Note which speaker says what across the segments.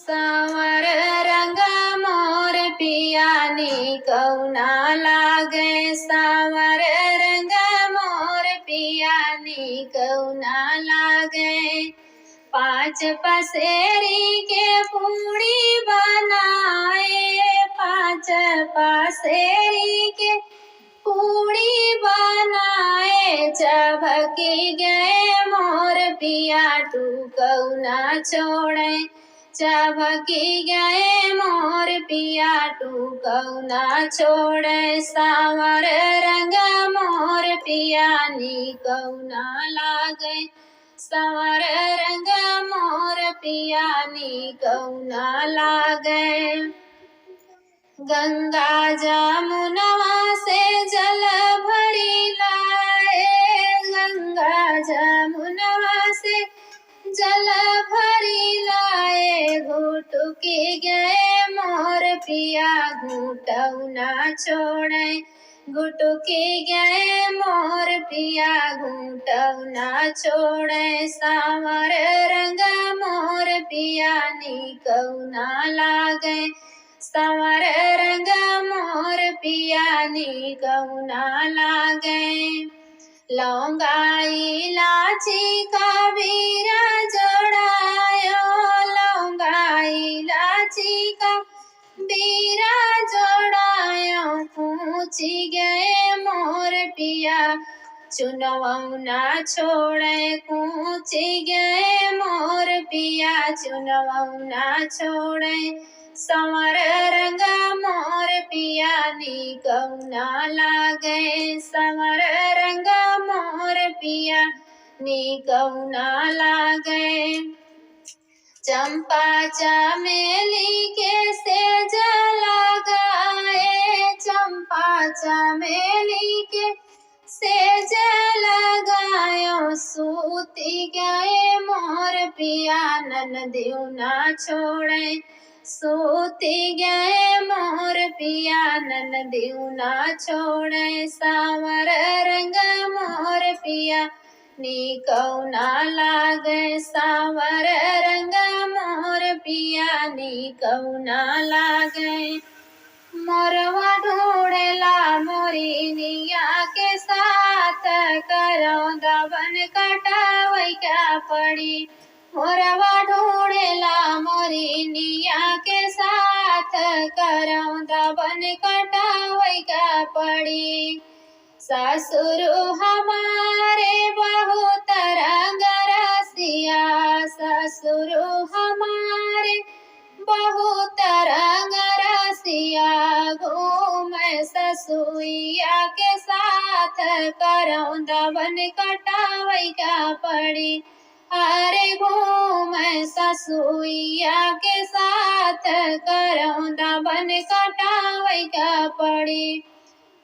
Speaker 1: सांवर रंग मोर पियानी कौना लागे। सांवर रंग मोर पियानी कौना लागे। पाँच पसेरी के पूड़ी बनाए। पाँच पसेरी के पूड़ी बनाए। चबकी गए मोर पिया तू कौना छोड़े। चबकी गए मोर पिया तू कौना छोड़े। सांवर रंग मोर पियानी कौना लागे। सांवर रंग मोर पियानी कौना लागे। गंगा जमुनवा से जल भरी लाए। गंगा जमुनवा से जल भरी लाए। घुटुकी गए मोर पिया घुटौना छोड़े। घुटुकी गए मोर पिया घुटौना छोड़े। सांवर रंग मोर पियानी कौना लागे। सांवर रंग मोर पियानी कौना लागे। लौंगा इलाची का बीरा जोड़ायो। लौंगा इलाची का बीरा जोड़ायो। पूछी गए मोर पिया चुनवौना छोड़े। पूछी गए मोर पिया चुनवौना छोड़े। सांवर रंग मोर पियानी कौना लागे। सांवर रंग मोर पियानी कौना लागे। चंपा चमेली के सेज लगाए। चंपा चमेली के सेज लगायो। सूती गए मोर पिया ननदियो ना छोड़े। सूती गए मोर पिया ननदियो ना छोड़े। सांवर रंग मोर पिया नी कौना लागे। सांवर रंग मोर पिया नी कौना लागे। मोरवा ढूंढेला मोरिनिया के साथ करो दबन कटावई का पड़ी। मोरवा ढूंढेला मोरिनिया के साथ करो दबन कटावई का पड़ी। ससुर हमारे बहुत रंग रसिया। ससुर हमारे बहुत रंग रसिया। घूम ससुइया के साथ करो दबन कटावई का पड़ी। अरे घूम ससुइया के साथ करो दबन कटावई का पड़ी।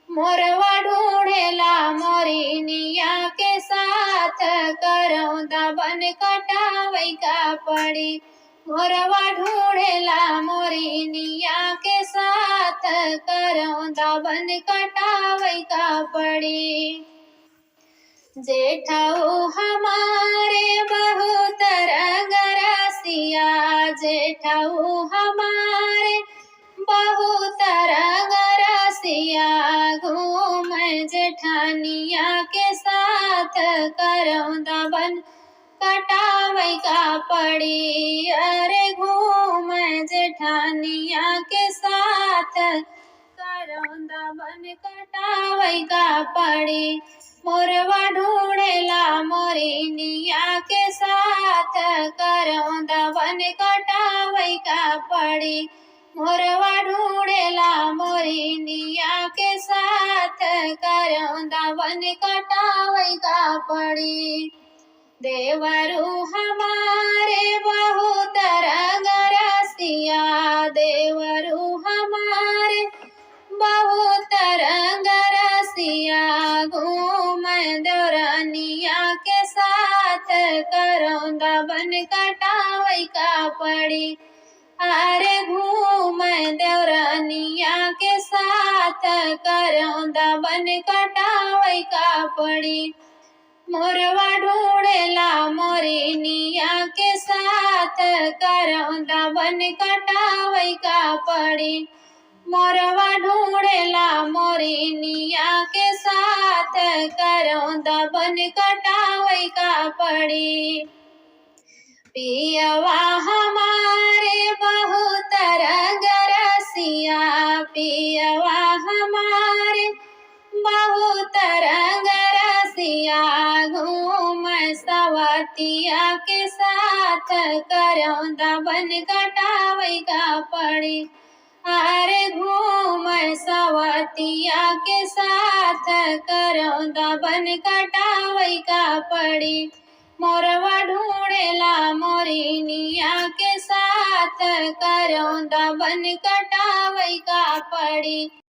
Speaker 1: मोरवा ढूंढेला मोरिनिया के साथ करो दबन कटावई का पड़ी। मोरवा ढूंढेला मोरिनिया के साथ करो दबन कटावई का पड़ी। जेठाऊ हमारे बहुत रंग रसिया। जेठाऊ हमारे बहुत रंग रसिया। घूम जेठानिया के साथ करो दबन कटावई का पड़ी। अरे घूम जेठानिया के साथ करो दबन कटावई का पड़ी। मोरवा ढूंढेला मोरिनिया के साथ करो दबन कटावई का पड़ी। मोरवा ढूंढेला मोरिनिया के साथ करो दबन कटावई का पड़ी। देवरू हमारे बहुत रंग रसिया। देवरू हमारे बहुत रंग रसिया। घूम दौरानिया के साथ करो दबन कटावई का पड़ी। अरे घूम दौरानिया के साथ करो दबन कटावई का पड़ी। मोरवा ढूंढेला मोरनिया के साथ, करौंदा बन कटावई का पड़ी। मोरवा ढूंढेला मोरनिया के साथ, करौंदा बन कटावई का पड़ी। पियवा हमारे बहुत रंग रसिया, पियवा हमारे बहुत रंग रसिया, घूम सवतिया के साथ, करौंदा बन कटावई का पड़ी। अरे घूम सवतिया के साथ, करौंदा बन कटावई का पड़ी। मोरवा ढूंढेला मोरनिया के साथ, करौंदा बन कटावई का पड़ी।